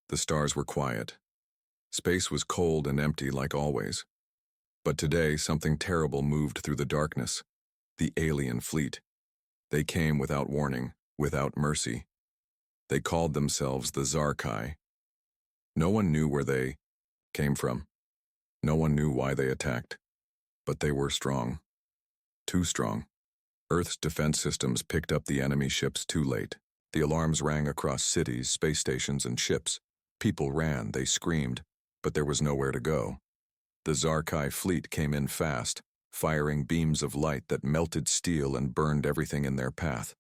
The stars were quiet. Space was cold and empty like always. But today, something terrible moved through the darkness. The alien fleet. They came without warning, without mercy. They called themselves the Zarkai. No one knew where they came from. No one knew why they attacked. But they were strong. Too strong. Earth's defense systems picked up the enemy ships too late. The alarms rang across cities, space stations, and ships. People ran, they screamed, but there was nowhere to go. The Zarkai fleet came in fast, firing beams of light that melted steel and burned everything in their path.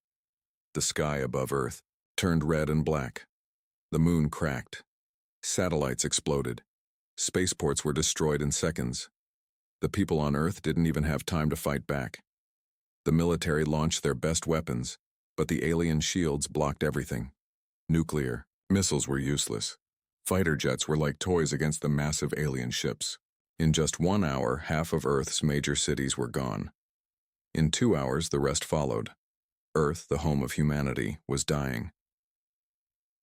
The sky above Earth turned red and black. The moon cracked. Satellites exploded. Spaceports were destroyed in seconds. The people on Earth didn't even have time to fight back. The military launched their best weapons, but the alien shields blocked everything. Nuclear missiles were useless. Fighter jets were like toys against the massive alien ships. In just 1 hour, half of Earth's major cities were gone. In 2 hours, the rest followed. Earth, the home of humanity, was dying.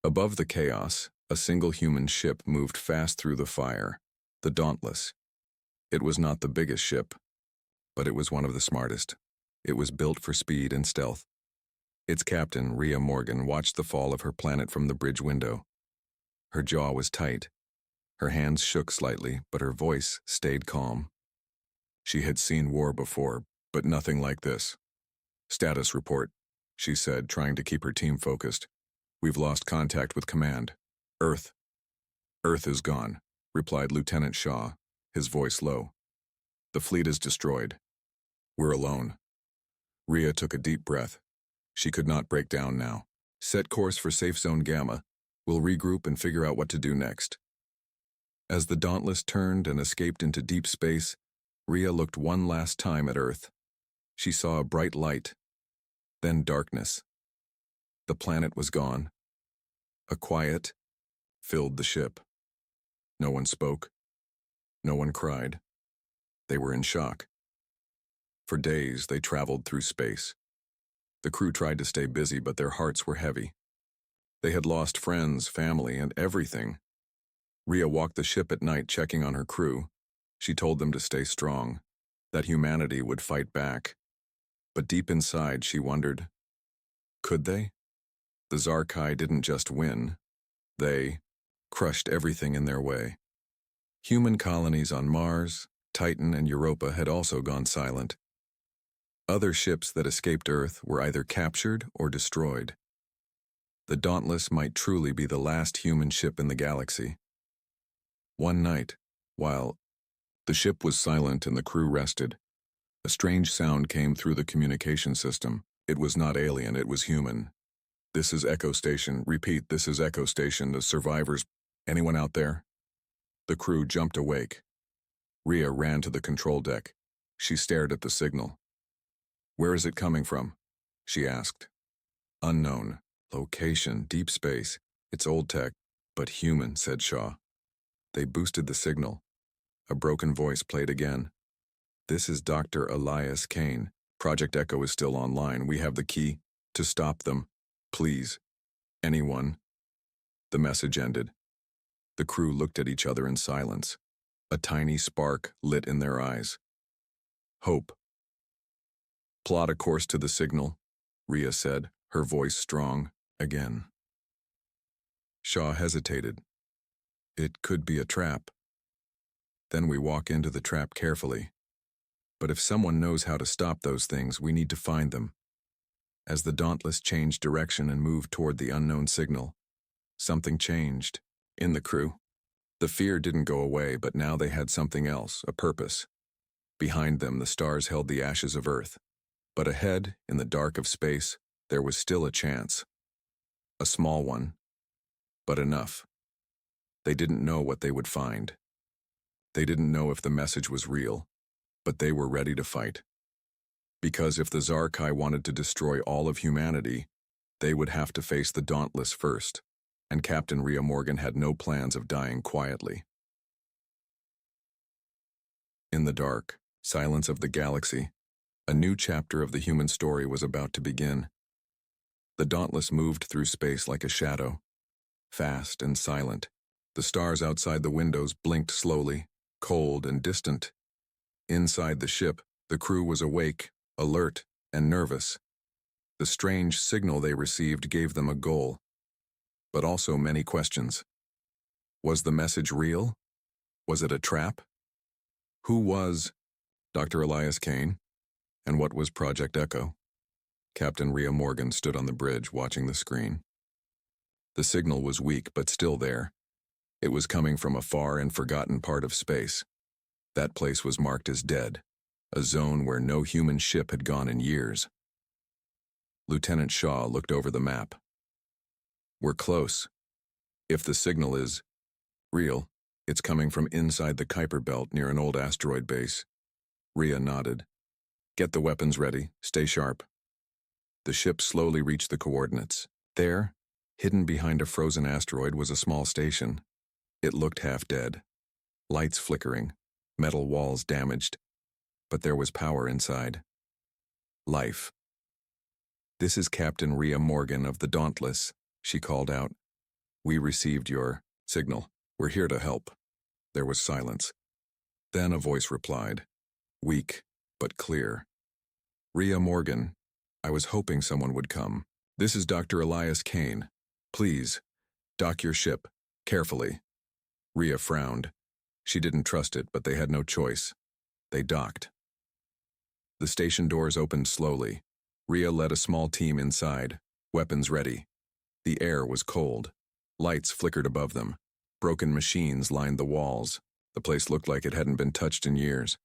Above the chaos, a single human ship moved fast through the fire, the Dauntless. It was not the biggest ship, but it was one of the smartest. It was built for speed and stealth. Its captain, Rhea Morgan, watched the fall of her planet from the bridge window. Her jaw was tight. Her hands shook slightly, but her voice stayed calm. She had seen war before, but nothing like this. "Status report," she said, trying to keep her team focused. "We've lost contact with command. Earth is gone," replied Lieutenant Shaw, his voice low. "The fleet is destroyed. We're alone." Rhea took a deep breath. She could not break down now. "Set course for Safe Zone Gamma. We'll regroup and figure out what to do next." As the Dauntless turned and escaped into deep space, Rhea looked one last time at Earth. She saw a bright light, then darkness. The planet was gone. A quiet filled the ship. No one spoke. No one cried. They were in shock. For days, they traveled through space. The crew tried to stay busy, but their hearts were heavy. They had lost friends, family, and everything. Rhea walked the ship at night, checking on her crew. She told them to stay strong, that humanity would fight back. But deep inside, she wondered, could they? The Zarkai didn't just win. They crushed everything in their way. Human colonies on Mars, Titan, and Europa had also gone silent. Other ships that escaped Earth were either captured or destroyed. The Dauntless might truly be the last human ship in the galaxy. One night, while the ship was silent and the crew rested, a strange sound came through the communication system. It was not alien, it was human. "This is Echo Station. Repeat, this is Echo Station. The survivors. Anyone out there?" The crew jumped awake. Rhea ran to the control deck. She stared at the signal. "Where is it coming from?" she asked. "Unknown. Location, deep space. It's old tech, but human," said Shaw. They boosted the signal. A broken voice played again. "This is Dr. Elias Kane. Project Echo is still online. We have the key to stop them. Please. Anyone." The message ended. The crew looked at each other in silence. A tiny spark lit in their eyes. Hope. "Plot a course to the signal," Rhea said, her voice strong again. Shaw hesitated. "It could be a trap. Then we walk into the trap carefully. But if someone knows how to stop those things, we need to find them." As the Dauntless changed direction and moved toward the unknown signal, something changed in the crew. The fear didn't go away, but now they had something else, a purpose. Behind them, the stars held the ashes of Earth. But ahead, in the dark of space, there was still a chance. A small one, but enough. They didn't know what they would find. They didn't know if the message was real, but they were ready to fight. Because if the Zarkai wanted to destroy all of humanity, they would have to face the Dauntless first, and Captain Rhea Morgan had no plans of dying quietly. In the dark silence of the galaxy, a new chapter of the human story was about to begin. The Dauntless moved through space like a shadow, fast and silent, The stars outside the windows blinked slowly, cold and distant. Inside the ship, the crew was awake, alert, and nervous. The strange signal they received gave them a goal, but also many questions. Was the message real? Was it a trap? Who was Dr. Elias Kane? And what was Project Echo? Captain Rhea Morgan stood on the bridge watching the screen. The signal was weak but still there. It was coming from a far and forgotten part of space. That place was marked as dead, a zone where no human ship had gone in years. Lieutenant Shaw looked over the map. We're close. If the signal is real, it's coming from inside the Kuiper Belt near an old asteroid base. Rhea nodded. Get the weapons ready. Stay sharp. The ship slowly reached the coordinates. There, hidden behind a frozen asteroid, was a small station. It looked half dead. Lights flickering, metal walls damaged. But there was power inside. Life. This is Captain Rhea Morgan of the Dauntless, she called out. We received your signal. We're here to help. There was silence. Then a voice replied, weak but clear. Rhea Morgan, I was hoping someone would come. This is Dr. Elias Kane. Please, dock your ship, carefully. Rhea frowned. She didn't trust it, but they had no choice. They docked. The station doors opened slowly. Rhea led a small team inside, weapons ready. The air was cold. Lights flickered above them. Broken machines lined the walls. The place looked like it hadn't been touched in years.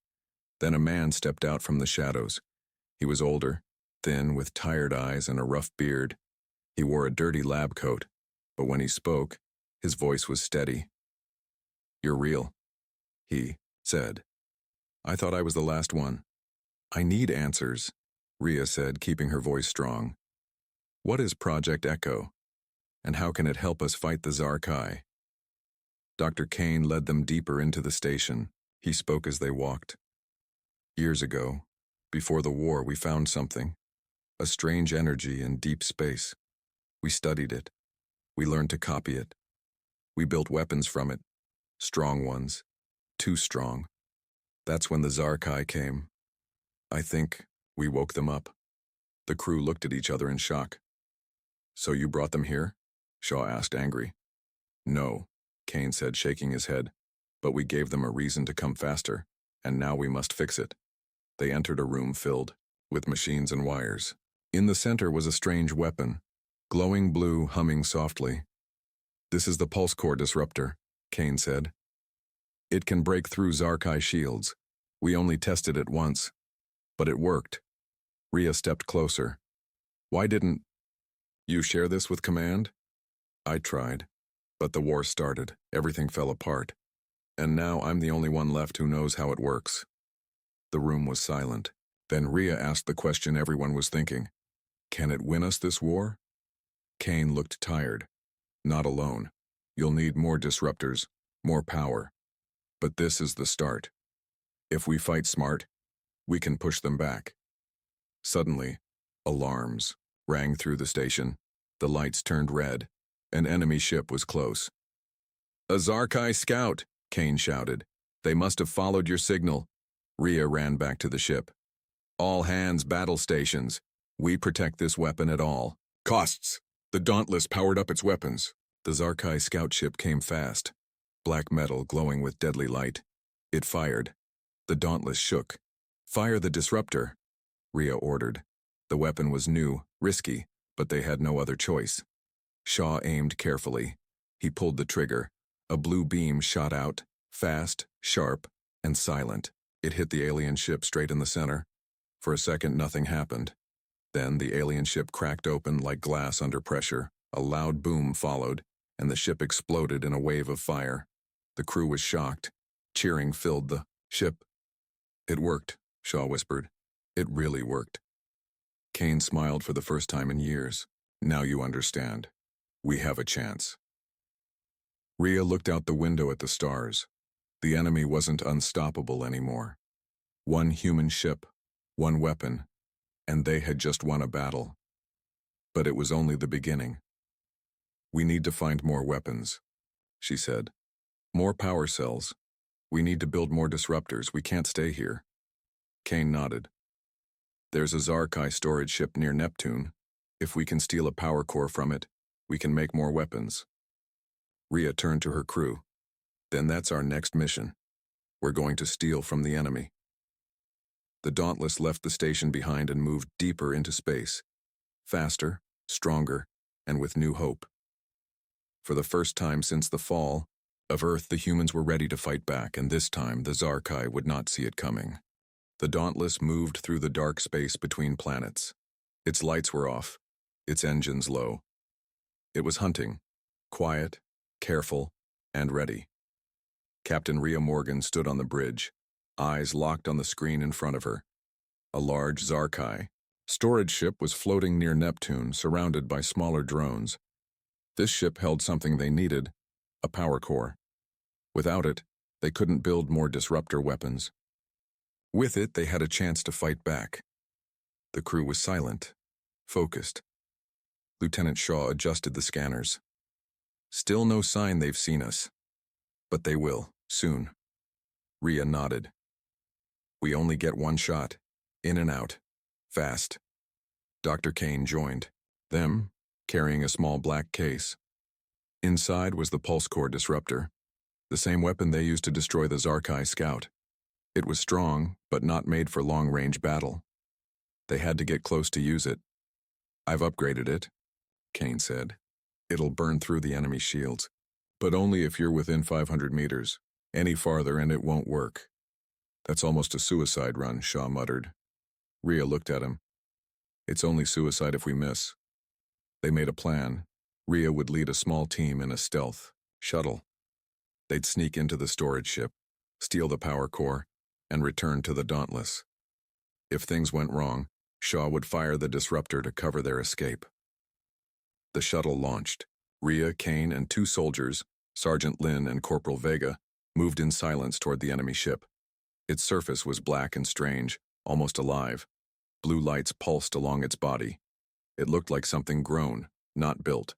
Then a man stepped out from the shadows. He was older, thin, with tired eyes and a rough beard. He wore a dirty lab coat, but when he spoke, his voice was steady. You're real, he said. I thought I was the last one. I need answers, Rhea said, keeping her voice strong. What is Project Echo, and how can it help us fight the Zarkai? Dr. Kane led them deeper into the station. He spoke as they walked. Years ago, before the war, we found something, a strange energy in deep space. We studied it. We learned to copy it. We built weapons from it, strong ones, too strong. That's when the Zarkai came. I think we woke them up. The crew looked at each other in shock. So you brought them here? Shaw asked, angry. No, Kane said, shaking his head. But we gave them a reason to come faster, and now we must fix it. They entered a room filled with machines and wires. In the center was a strange weapon, glowing blue, humming softly. This is the pulse core disruptor, Kane said. It can break through Zarkai shields. We only tested it once, but it worked. Rhea stepped closer. Why didn't you share this with command? I tried, but the war started. Everything fell apart. And now I'm the only one left who knows how it works. The room was silent. Then Rhea asked the question everyone was thinking. Can it win us this war? Kane looked tired. Not alone. You'll need more disruptors, more power. But this is the start. If we fight smart, we can push them back. Suddenly, alarms rang through the station. The lights turned red. An enemy ship was close. A Zarkai scout, Kane shouted. They must have followed your signal. Rhea ran back to the ship. All hands, battle stations. We protect this weapon at all costs. The Dauntless powered up its weapons. The Zarkai scout ship came fast, black metal glowing with deadly light. It fired. The Dauntless shook. Fire the disruptor, Rhea ordered. The weapon was new, risky, but they had no other choice. Shaw aimed carefully. He pulled the trigger. A blue beam shot out, fast, sharp, and silent. It hit the alien ship straight in the center. For a second, nothing happened. Then the alien ship cracked open like glass under pressure. A loud boom followed, and the ship exploded in a wave of fire. The crew was shocked. Cheering filled the ship. It worked, Shaw whispered. It really worked. Kane smiled for the first time in years. Now you understand. We have a chance. Rhea looked out the window at the stars. The enemy wasn't unstoppable anymore. One human ship, one weapon, and they had just won a battle. But it was only the beginning. We need to find more weapons, she said. More power cells. We need to build more disruptors. We can't stay here. Kane nodded. There's a HFY storage ship near Neptune. If we can steal a power core from it, we can make more weapons. Rhea turned to her crew. Then that's our next mission. We're going to steal from the enemy. The Dauntless left the station behind and moved deeper into space. Faster, stronger, and with new hope. For the first time since the fall of Earth, the humans were ready to fight back, and this time the HFY would not see it coming. The Dauntless moved through the dark space between planets. Its lights were off, its engines low. It was hunting, quiet, careful, and ready. Captain Rhea Morgan stood on the bridge, eyes locked on the screen in front of her. A large HFY storage ship was floating near Neptune, surrounded by smaller drones. This ship held something they needed, a power core. Without it, they couldn't build more disruptor weapons. With it, they had a chance to fight back. The crew was silent, focused. Lieutenant Shaw adjusted the scanners. Still no sign they've seen us. But they will, soon. Rhea nodded. We only get one shot, in and out, fast. Dr. Kane joined them, carrying a small black case. Inside was the pulse core disruptor, the same weapon they used to destroy the HFY Scout. It was strong, but not made for long-range battle. They had to get close to use it. I've upgraded it, Kane said. It'll burn through the enemy shields, but only if you're within 500 meters. Any farther and it won't work. That's almost a suicide run, Shaw muttered. Rhea looked at him. It's only suicide if we miss. They made a plan. Rhea would lead a small team in a stealth shuttle. They'd sneak into the storage ship, steal the power core, and return to the Dauntless. If things went wrong, Shaw would fire the disruptor to cover their escape. The shuttle launched. Rhea, Kane, and two soldiers, Sergeant Lin and Corporal Vega, moved in silence toward the enemy ship. Its surface was black and strange, almost alive. Blue lights pulsed along its body. It looked like something grown, not built.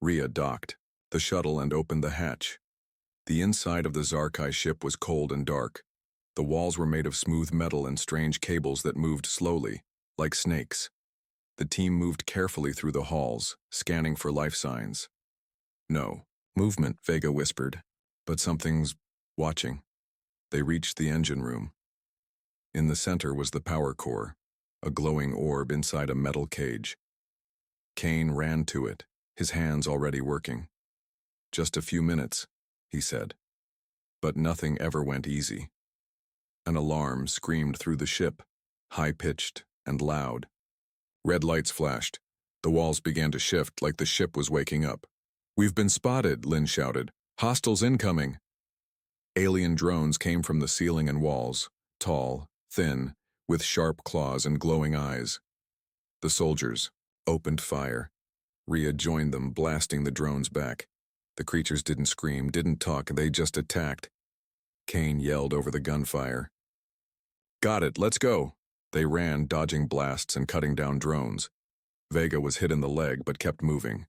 Rhea docked the shuttle and opened the hatch. The inside of the HFY ship was cold and dark. The walls were made of smooth metal and strange cables that moved slowly, like snakes. The team moved carefully through the halls, scanning for life signs. No movement, Vega whispered, but something's watching. They reached the engine room. In the center was the power core, a glowing orb inside a metal cage. Kane ran to it, his hands already working. Just a few minutes, he said. But nothing ever went easy. An alarm screamed through the ship, high-pitched and loud. Red lights flashed. The walls began to shift like the ship was waking up. We've been spotted, Lin shouted. Hostiles incoming. Alien drones came from the ceiling and walls, tall, thin, with sharp claws and glowing eyes. The soldiers opened fire. Rhea joined them, blasting the drones back. The creatures didn't scream, didn't talk, they just attacked. Kane yelled over the gunfire. Got it, let's go. They ran, dodging blasts and cutting down drones. Vega was hit in the leg but kept moving.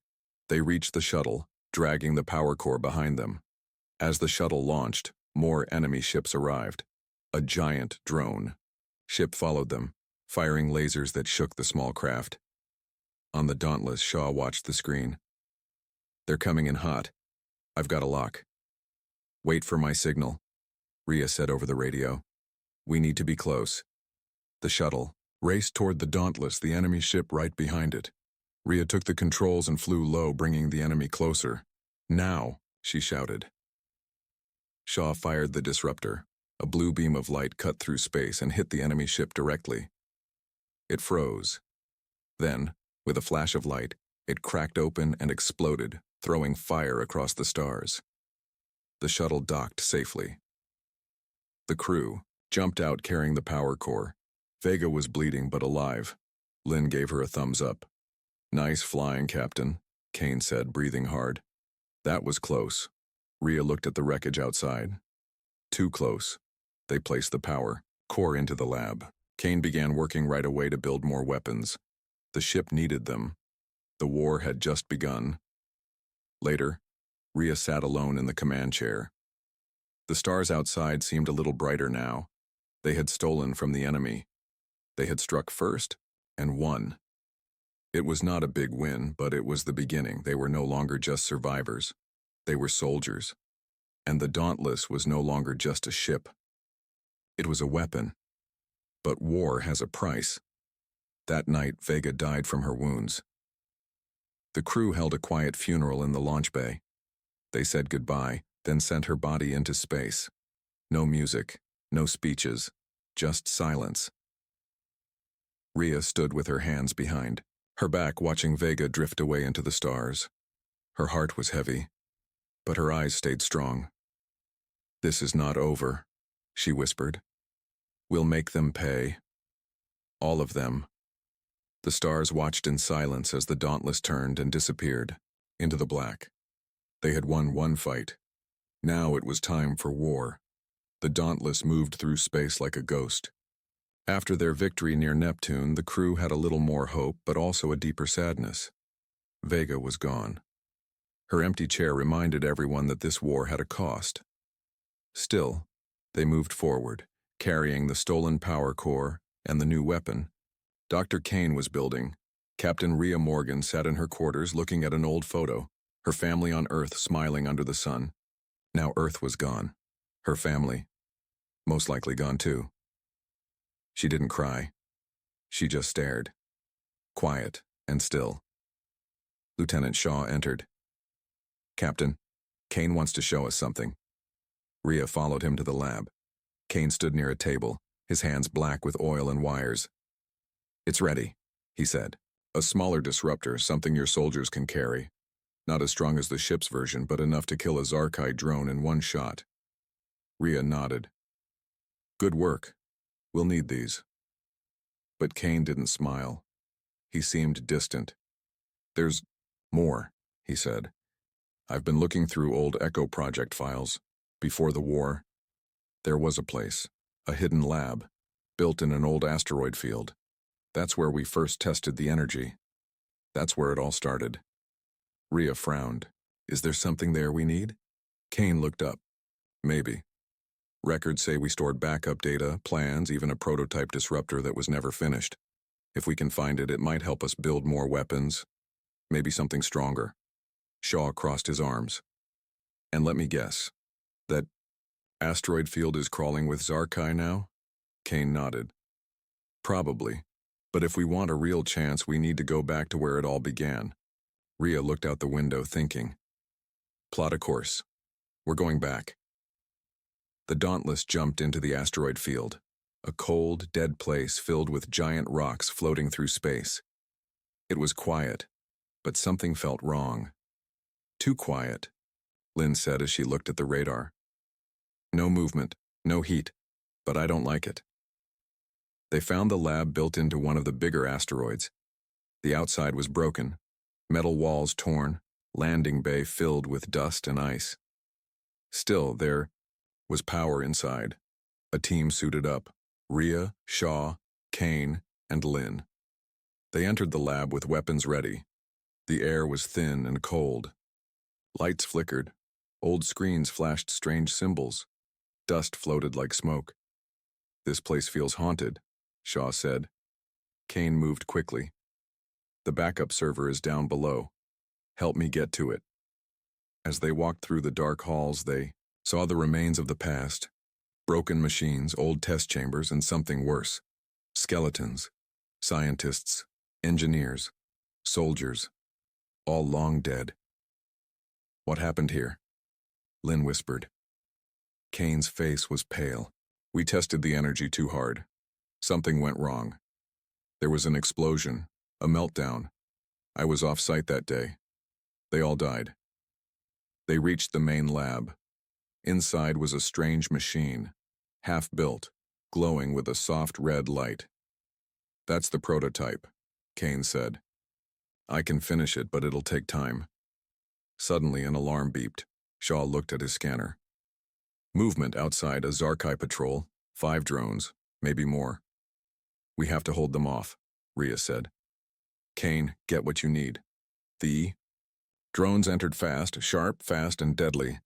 They reached the shuttle, dragging the power core behind them. As the shuttle launched, more enemy ships arrived. A giant drone ship followed them, firing lasers that shook the small craft. On the Dauntless, Shaw watched the screen. They're coming in hot. I've got a lock. Wait for my signal, Rhea said over the radio. We need to be close. The shuttle raced toward the Dauntless, the enemy ship right behind it. Rhea took the controls and flew low, bringing the enemy closer. Now, she shouted. Shaw fired the disruptor. A blue beam of light cut through space and hit the enemy ship directly. It froze. Then, with a flash of light, it cracked open and exploded, throwing fire across the stars. The shuttle docked safely. The crew jumped out carrying the power core. Vega was bleeding but alive. Lin gave her a thumbs up. Nice flying, Captain, Kane said, breathing hard. That was close. Rhea looked at the wreckage outside. Too close. They placed the power core into the lab. Kane began working right away to build more weapons. The ship needed them. The war had just begun. Later, Rhea sat alone in the command chair. The stars outside seemed a little brighter now. They had stolen from the enemy. They had struck first and won. It was not a big win, but it was the beginning. They were no longer just survivors. They were soldiers. And the Dauntless was no longer just a ship. It was a weapon. But war has a price. That night, Vega died from her wounds. The crew held a quiet funeral in the launch bay. They said goodbye, then sent her body into space. No music, no speeches, just silence. Rhea stood with her hands behind her back, watching Vega drift away into the stars. Her heart was heavy, but her eyes stayed strong. "This is not over," she whispered. "We'll make them pay. All of them." The stars watched in silence as the Dauntless turned and disappeared into the black. They had won one fight. Now it was time for war. The Dauntless moved through space like a ghost. After their victory near Neptune, the crew had a little more hope, but also a deeper sadness. Vega was gone. Her empty chair reminded everyone that this war had a cost. Still, they moved forward, carrying the stolen power core and the new weapon. Dr. Kane was building. Captain Rhea Morgan sat in her quarters looking at an old photo, her family on Earth smiling under the sun. Now Earth was gone. Her family, most likely gone too. She didn't cry. She just stared. Quiet and still. Lieutenant Shaw entered. "Captain, Kane wants to show us something." Rhea followed him to the lab. Kane stood near a table, his hands black with oil and wires. "It's ready," he said. "A smaller disruptor, something your soldiers can carry. Not as strong as the ship's version, but enough to kill a Zarkai drone in one shot." Rhea nodded. "Good work. We'll need these." But Kane didn't smile. He seemed distant. "There's more," he said. "I've been looking through old Echo Project files. Before the war, there was a place, a hidden lab, built in an old asteroid field. That's where we first tested the energy. That's where it all started." Rhea frowned. "Is there something there we need?" Kane looked up. "Maybe. Records say we stored backup data, plans, even a prototype disruptor that was never finished. If we can find it, it might help us build more weapons. Maybe something stronger." Shaw crossed his arms. "And let me guess. That asteroid field is crawling with Zarkai now?" Kane nodded. "Probably. But if we want a real chance, we need to go back to where it all began." Rhea looked out the window, thinking. "Plot a course. We're going back." The Dauntless jumped into the asteroid field, a cold, dead place filled with giant rocks floating through space. It was quiet, but something felt wrong. "Too quiet," Lynn said as she looked at the radar. "No movement, no heat, but I don't like it." They found the lab built into one of the bigger asteroids. The outside was broken, metal walls torn, landing bay filled with dust and ice. Still, there was power inside. A team suited up: Rhea, Shaw, Kane, and Lynn. They entered the lab with weapons ready. The air was thin and cold. Lights flickered. Old screens flashed strange symbols. Dust floated like smoke. "This place feels haunted," Shaw said. Kane moved quickly. "The backup server is down below. Help me get to it." As they walked through the dark halls, they saw the remains of the past. Broken machines, old test chambers, and something worse. Skeletons. Scientists. Engineers. Soldiers. All long dead. "What happened here?" Lynn whispered. Kane's face was pale. "We tested the energy too hard. Something went wrong. There was an explosion, a meltdown. I was off-site that day. They all died." They reached the main lab. Inside was a strange machine, half-built, glowing with a soft red light. "That's the prototype," Kane said. "I can finish it, but it'll take time." Suddenly, an alarm beeped. Shaw looked at his scanner. "Movement outside a Zarkai patrol, 5 drones, maybe more." "We have to hold them off," Rhea said. "Kane, get what you need." The Drones entered fast, sharp, fast, and deadly.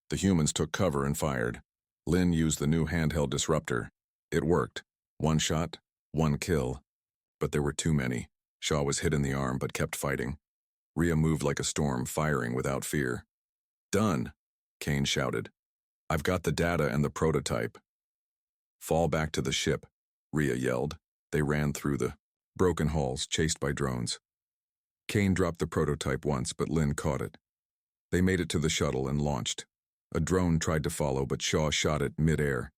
The humans took cover and fired. Lin used the new handheld disruptor. It worked. One shot, one kill. But there were too many. Shaw was hit in the arm but kept fighting. Rhea moved like a storm, firing without fear. "Done," Kane shouted. "I've got the data and the prototype." "Fall back to the ship," Rhea yelled. They ran through the broken halls, chased by drones. Kane dropped the prototype once, but Lin caught it. They made it to the shuttle and launched. A drone tried to follow, but Shaw shot it mid-air.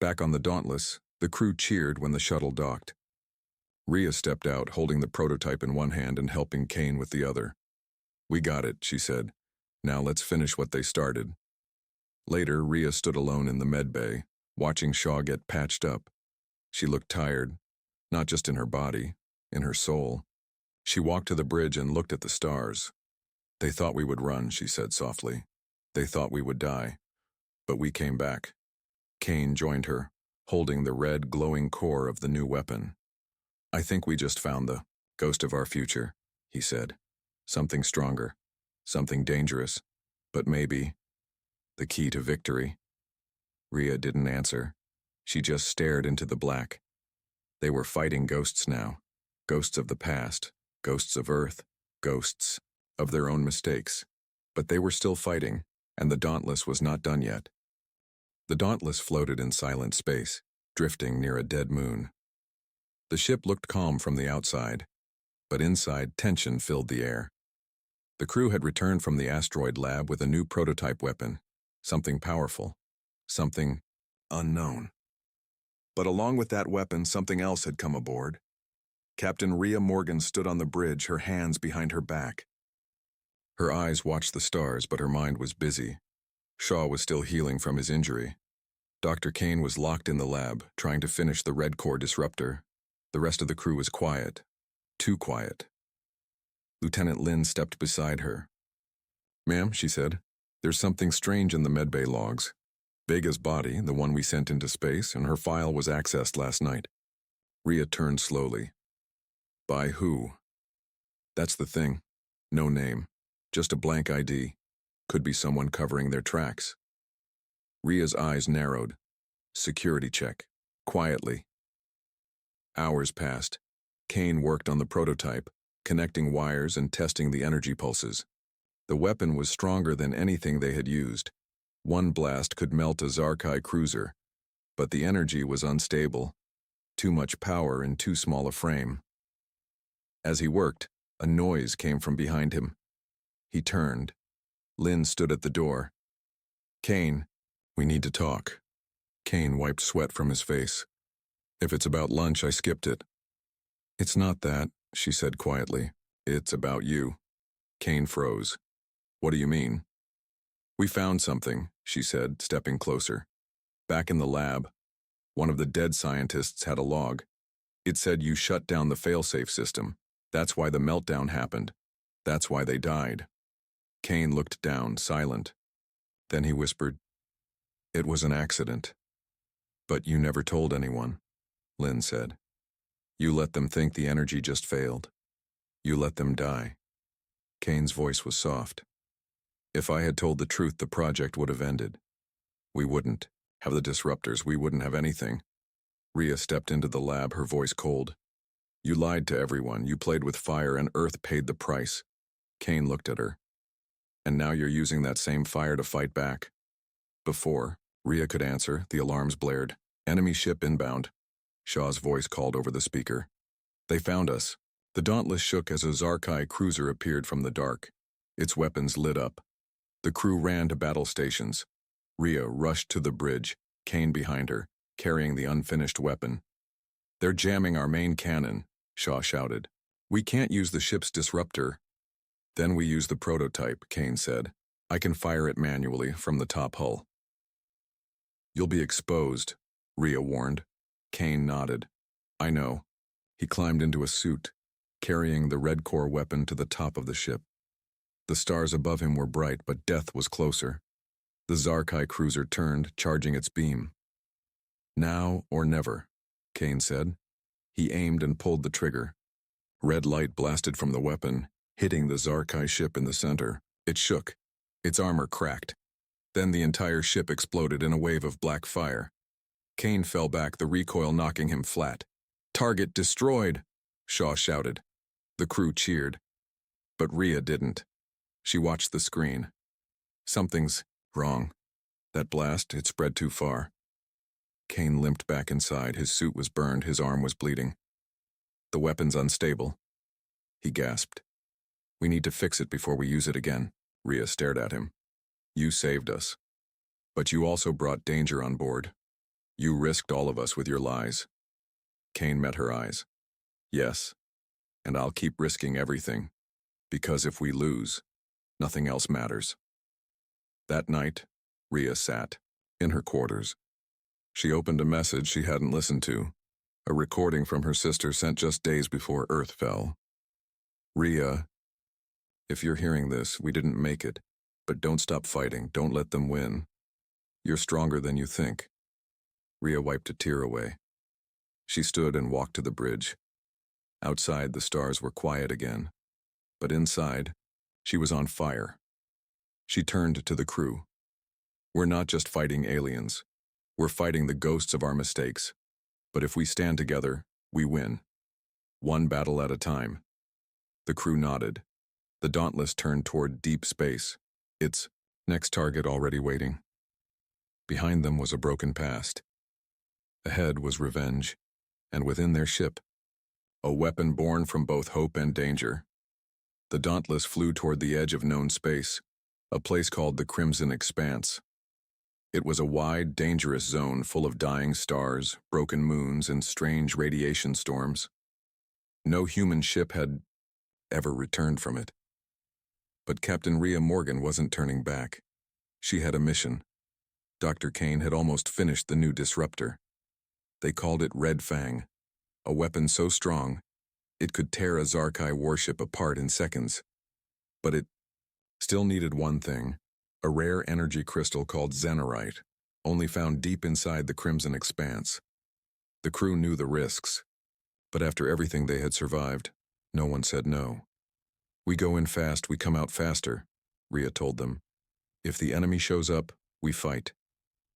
Back on the Dauntless, the crew cheered when the shuttle docked. Rhea stepped out, holding the prototype in one hand and helping Kane with the other. "We got it," she said. "Now let's finish what they started." Later, Rhea stood alone in the med bay, watching Shaw get patched up. She looked tired, not just in her body, in her soul. She walked to the bridge and looked at the stars. "They thought we would run," she said softly. "They thought we would die. But we came back." Kane joined her, holding the red, glowing core of the new weapon. "I think we just found the ghost of our future," he said. "Something stronger, something dangerous, but maybe the key to victory." Rhea didn't answer. She just stared into the black. They were fighting ghosts now. Ghosts of the past, ghosts of Earth, ghosts of their own mistakes. But they were still fighting, and the Dauntless was not done yet. The Dauntless floated in silent space, drifting near a dead moon. The ship looked calm from the outside, but inside tension filled the air. The crew had returned from the asteroid lab with a new prototype weapon, something powerful, something unknown. But along with that weapon, something else had come aboard. Captain Rhea Morgan stood on the bridge, her hands behind her back. Her eyes watched the stars, but her mind was busy. Shaw was still healing from his injury. Dr. Kane was locked in the lab, trying to finish the red core disruptor. The rest of the crew was quiet. Too quiet. Lieutenant Lin stepped beside her. "Ma'am," she said, "there's something strange in the medbay logs. Vega's body, the one we sent into space, and her file was accessed last night." Rhea turned slowly. "By who?" "That's the thing. No name. Just a blank ID. Could be someone covering their tracks." Rhea's eyes narrowed. "Security check. Quietly." Hours passed. Kane worked on the prototype, connecting wires and testing the energy pulses. The weapon was stronger than anything they had used. One blast could melt a Zarkai cruiser, but the energy was unstable. Too much power in too small a frame. As he worked, a noise came from behind him. He turned. Lin stood at the door. "Kane, we need to talk." Kane wiped sweat from his face. "If it's about lunch, I skipped it." "It's not that," she said quietly. "It's about you." Kane froze. "What do you mean?" "We found something," she said, stepping closer. "Back in the lab, one of the dead scientists had a log. It said you shut down the failsafe system. That's why the meltdown happened. That's why they died." Kane looked down, silent. Then he whispered, "It was an accident." "But you never told anyone," Lin said. "You let them think the energy just failed. You let them die." Kane's voice was soft. "If I had told the truth, the project would have ended. We wouldn't have the disruptors. We wouldn't have anything." Rhea stepped into the lab, her voice cold. "You lied to everyone. You played with fire, and Earth paid the price." Kane looked at her. "And now you're using that same fire to fight back." Before Rhea could answer, the alarms blared. "Enemy ship inbound." Shaw's voice called over the speaker. "They found us." The Dauntless shook as a Zarkai cruiser appeared from the dark. Its weapons lit up. The crew ran to battle stations. Rhea rushed to the bridge, Kane behind her, carrying the unfinished weapon. "They're jamming our main cannon," Shaw shouted. "We can't use the ship's disruptor." "Then we use the prototype," Kane said. "I can fire it manually from the top hull." "You'll be exposed," Rhea warned. Kane nodded. "I know." He climbed into a suit, carrying the red core weapon to the top of the ship. The stars above him were bright, but death was closer. The Zarkai cruiser turned, charging its beam. "Now or never," Kane said. He aimed and pulled the trigger. Red light blasted from the weapon, hitting the Zarkai ship in the center. It shook. Its armor cracked. Then the entire ship exploded in a wave of black fire. Kane fell back, the recoil knocking him flat. "Target destroyed!" Shaw shouted. The crew cheered. But Rhea didn't. She watched the screen. Something's wrong. That blast, it spread too far. Kane limped back inside. His suit was burned, his arm was bleeding. "The weapon's unstable." He gasped. "We need to fix it before we use it again." Rhea stared at him. "You saved us. But you also brought danger on board. You risked all of us with your lies." Kane met her eyes. "Yes, and I'll keep risking everything, because if we lose, nothing else matters." That night, Rhea sat in her quarters. She opened a message she hadn't listened to, a recording from her sister sent just days before Earth fell. "Rhea, if you're hearing this, we didn't make it, but don't stop fighting, don't let them win. You're stronger than you think." Rhea wiped a tear away. She stood and walked to the bridge. Outside, the stars were quiet again, but inside, she was on fire. She turned to the crew. "We're not just fighting aliens. We're fighting the ghosts of our mistakes. But if we stand together, we win. One battle at a time." The crew nodded. The Dauntless turned toward deep space, its next target already waiting. Behind them was a broken past. Ahead was revenge, and within their ship, a weapon born from both hope and danger. The Dauntless flew toward the edge of known space, a place called the Crimson Expanse. It was a wide, dangerous zone full of dying stars, broken moons, and strange radiation storms. No human ship had ever returned from it. But Captain Rhea Morgan wasn't turning back. She had a mission. Dr. Kane had almost finished the new disruptor. They called it Red Fang, a weapon so strong it could tear a Zarkai warship apart in seconds. But it still needed one thing, a rare energy crystal called Zenerite, only found deep inside the Crimson Expanse. The crew knew the risks, but after everything they had survived, no one said no. "We go in fast, we come out faster," Rhea told them. "If the enemy shows up, we fight.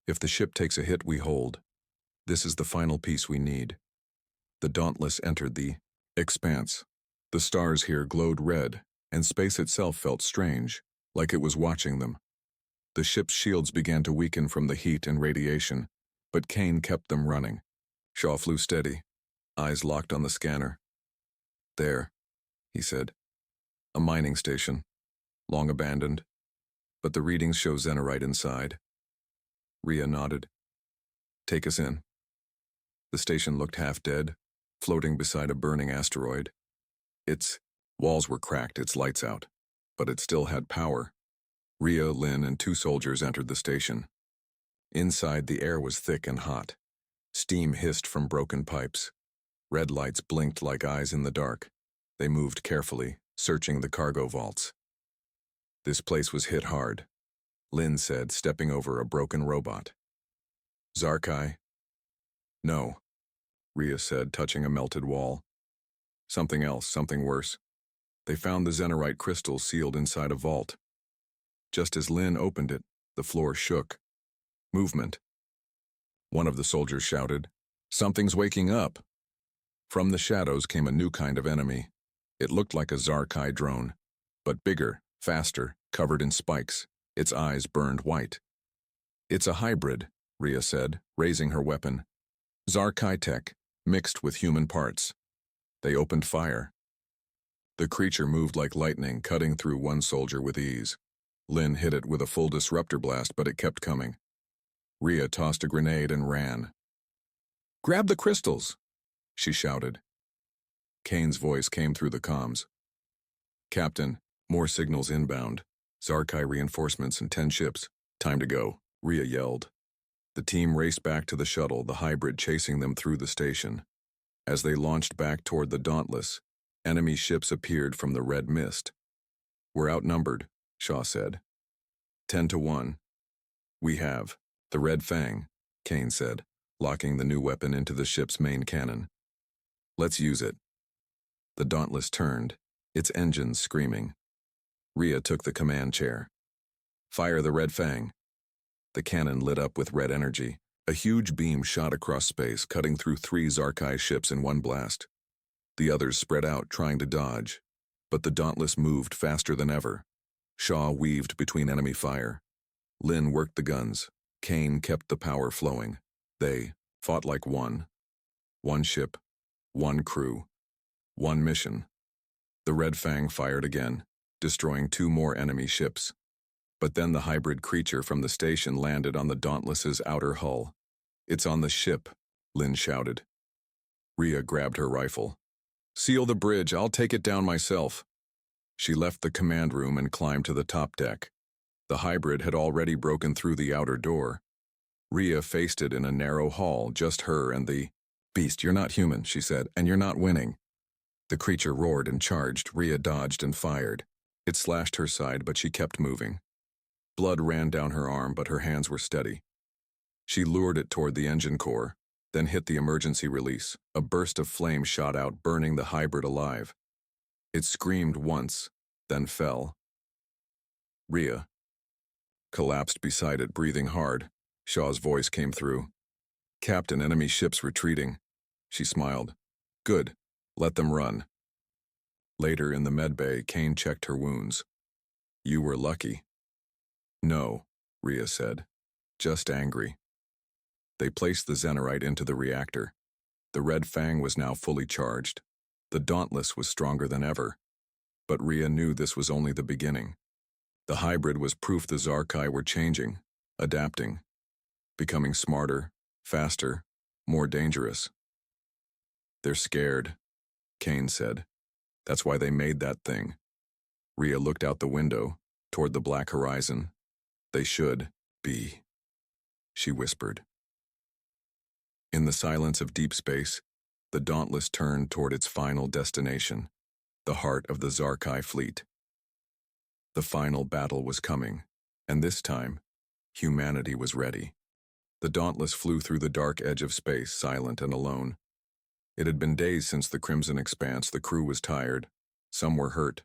If the ship takes a hit, we hold. This is the final piece we need." The Dauntless entered the Expanse. The stars here glowed red, and space itself felt strange, like it was watching them. The ship's shields began to weaken from the heat and radiation, but Kane kept them running. Shaw flew steady, eyes locked on the scanner. "There," he said. "A mining station, long abandoned, but the readings show Zenerite inside." Rhea nodded. "Take us in." The station looked half dead, floating beside a burning asteroid. Its walls were cracked, its lights out, but it still had power. Rhea, Lin, and 2 soldiers entered the station. Inside, the air was thick and hot. Steam hissed from broken pipes. Red lights blinked like eyes in the dark. They moved carefully, searching the cargo vaults. "This place was hit hard," Lin said, stepping over a broken robot. "Zarkai?" "No," Rhea said, touching a melted wall. "Something else, something worse. They found the Zenerite crystal sealed inside a vault. Just as Lin opened it, the floor shook. Movement." One of the soldiers shouted, "Something's waking up." From the shadows came a new kind of enemy. It looked like a Zarkai drone, but bigger, faster, covered in spikes. Its eyes burned white. "It's a hybrid," Rhea said, raising her weapon. "Zarkai tech, mixed with human parts." They opened fire. The creature moved like lightning, cutting through one soldier with ease. Lin hit it with a full disruptor blast, but it kept coming. Rhea tossed a grenade and ran. "Grab the crystals!" she shouted. Kane's voice came through the comms. "Captain, more signals inbound. Zarkai reinforcements and 10 ships. Time to go," Rhea yelled. The team raced back to the shuttle, the hybrid chasing them through the station. As they launched back toward the Dauntless, enemy ships appeared from the red mist. "We're outnumbered," Shaw said. 10-1. "We have the Red Fang," Kane said, locking the new weapon into the ship's main cannon. "Let's use it." The Dauntless turned, its engines screaming. Rhea took the command chair. Fire the red fang. The cannon lit up with red energy. A huge beam shot across space, cutting through 3 Zarkai ships in one blast. The others spread out, trying to dodge. But the Dauntless moved faster than ever. Shaw weaved between enemy fire. Lin worked the guns. Kane kept the power flowing. They fought like one. One ship, one crew, one mission. The Red Fang fired again, destroying 2 more enemy ships. But then the hybrid creature from the station landed on the Dauntless's outer hull. "It's on the ship," Lin shouted. Rhea grabbed her rifle. "Seal the bridge, I'll take it down myself." She left the command room and climbed to the top deck. The hybrid had already broken through the outer door. Rhea faced it in a narrow hall, just her and the beast. "You're not human," she said, "and you're not winning." The creature roared and charged. Rhea dodged and fired. It slashed her side, but she kept moving. Blood ran down her arm, but her hands were steady. She lured it toward the engine core, then hit the emergency release. A burst of flame shot out, burning the hybrid alive. It screamed once, then fell. Rhea collapsed beside it, breathing hard. Shaw's voice came through. "Captain, enemy ships retreating." She smiled. "Good. Let them run." Later in the medbay, Kane checked her wounds. "You were lucky." "No," Rhea said. "Just angry." They placed the Zenerite into the reactor. The Red Fang was now fully charged. The Dauntless was stronger than ever. But Rhea knew this was only the beginning. The hybrid was proof the Zarkai were changing, adapting, becoming smarter, faster, more dangerous. "They're scared," Kane said. "That's why they made that thing." Rhea looked out the window, toward the black horizon. "They should be," she whispered. In the silence of deep space, the Dauntless turned toward its final destination, the heart of the Zarkai fleet. The final battle was coming, and this time, humanity was ready. The Dauntless flew through the dark edge of space, silent and alone. It had been days since the Crimson Expanse. The crew was tired. Some were hurt,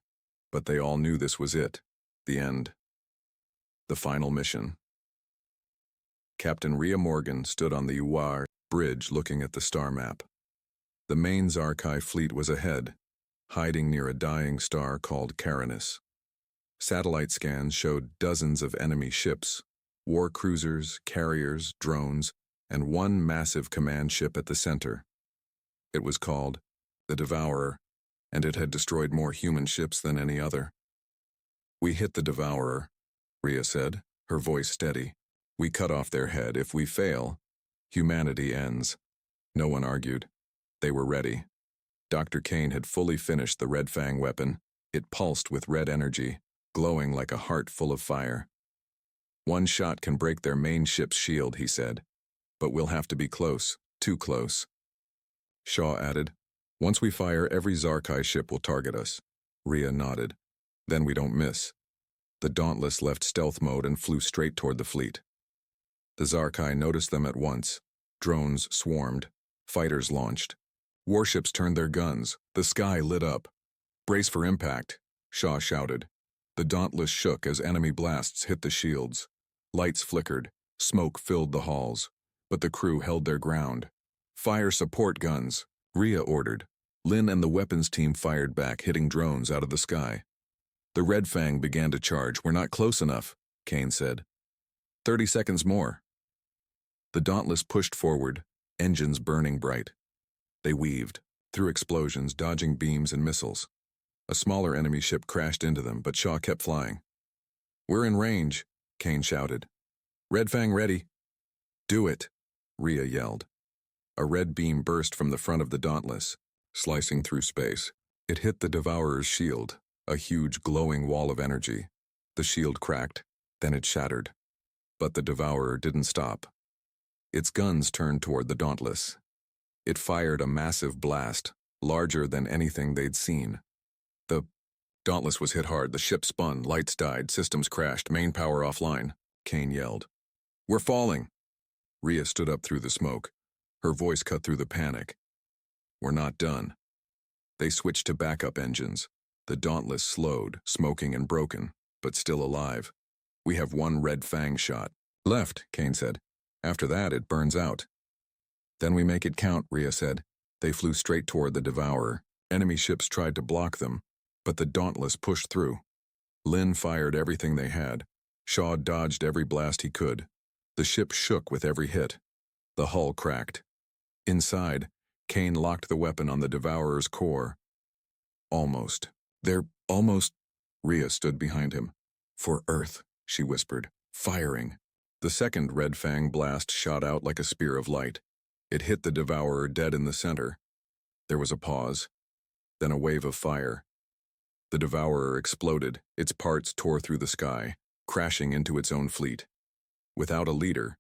but they all knew this was it, the end. The final mission. Captain Rhea Morgan stood on the Uar bridge looking at the star map. The main Zarkai fleet was ahead, hiding near a dying star called Caranus. Satellite scans showed dozens of enemy ships, war cruisers, carriers, drones, and one massive command ship at the center. It was called the Devourer, and it had destroyed more human ships than any other. "We hit the Devourer," Rhea said, her voice steady. "We cut off their head. If we fail, humanity ends." No one argued. They were ready. Dr. Kane had fully finished the Red Fang weapon. It pulsed with red energy, glowing like a heart full of fire. "One shot can break their main ship's shield," he said. "But we'll have to be close, too close." Shaw added, "Once we fire, every Zarkai ship will target us." Rhea nodded. "Then we don't miss." The Dauntless left stealth mode and flew straight toward the fleet. The Zarkai noticed them at once. Drones swarmed. Fighters launched. Warships turned their guns. The sky lit up. "Brace for impact," Shaw shouted. The Dauntless shook as enemy blasts hit the shields. Lights flickered. Smoke filled the halls. But the crew held their ground. "Fire support guns," Rhea ordered. Lin and the weapons team fired back, hitting drones out of the sky. The Red Fang began to charge. "We're not close enough," Kane said. 30 seconds more." The Dauntless pushed forward, engines burning bright. They weaved, through explosions, dodging beams and missiles. A smaller enemy ship crashed into them, but Shaw kept flying. "We're in range," Kane shouted. "Red Fang ready." "Do it," Rhea yelled. A red beam burst from the front of the Dauntless, slicing through space. It hit the Devourer's shield, a huge glowing wall of energy. The shield cracked, then it shattered. But the Devourer didn't stop. Its guns turned toward the Dauntless. It fired a massive blast, larger than anything they'd seen. The Dauntless was hit hard. The ship spun, lights died, systems crashed, main power offline. Kane yelled. "We're falling." Rhea stood up through the smoke. Her voice cut through the panic. "We're not done." They switched to backup engines. The Dauntless slowed, smoking and broken, but still alive. We have one red fang shot left, Kane said. After that, it burns out. Then we make it count, Rhea said. They flew straight toward the Devourer. Enemy ships tried to block them, but the Dauntless pushed through. Lin fired everything they had. Shaw dodged every blast he could. The ship shook with every hit. The hull cracked. Inside, Kane locked the weapon on the Devourer's core. Almost. They're almost. Rhea stood behind him. For Earth, she whispered, firing. The second red fang blast shot out like a spear of light. It hit the Devourer dead in the center. There was a pause, then a wave of fire. The Devourer exploded, its parts tore through the sky, crashing into its own fleet. Without a leader,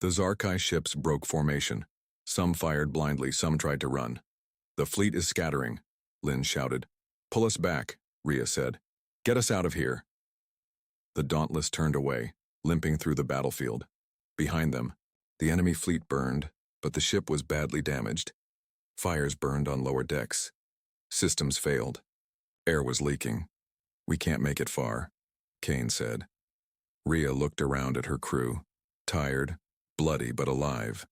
the Zarkai ships broke formation. Some fired blindly, some tried to run. The fleet is scattering, Lin shouted. Pull us back, Rhea said. Get us out of here. The Dauntless turned away, limping through the battlefield. Behind them, the enemy fleet burned, but the ship was badly damaged. Fires burned on lower decks. Systems failed. Air was leaking. We can't make it far, Kane said. Rhea looked around at her crew, tired, bloody but alive.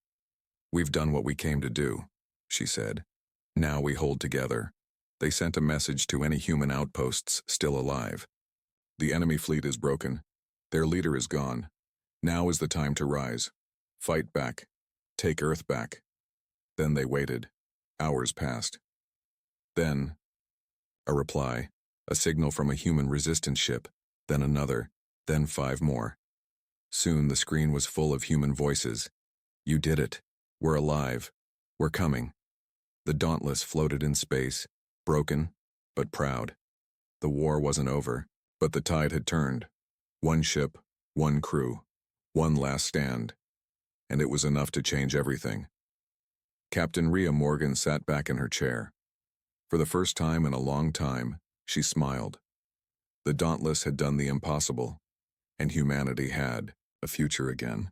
We've done what we came to do, she said. Now we hold together. They sent a message to any human outposts still alive. The enemy fleet is broken. Their leader is gone. Now is the time to rise. Fight back. Take Earth back. Then they waited. Hours passed. Then, a reply, a signal from a human resistance ship, then another, then 5 more. Soon the screen was full of human voices. You did it. We're alive. We're coming. The Dauntless floated in space, broken, but proud. The war wasn't over, but the tide had turned. One ship, one crew, one last stand. And it was enough to change everything. Captain Rhea Morgan sat back in her chair. For the first time in a long time, she smiled. The Dauntless had done the impossible, and humanity had a future again.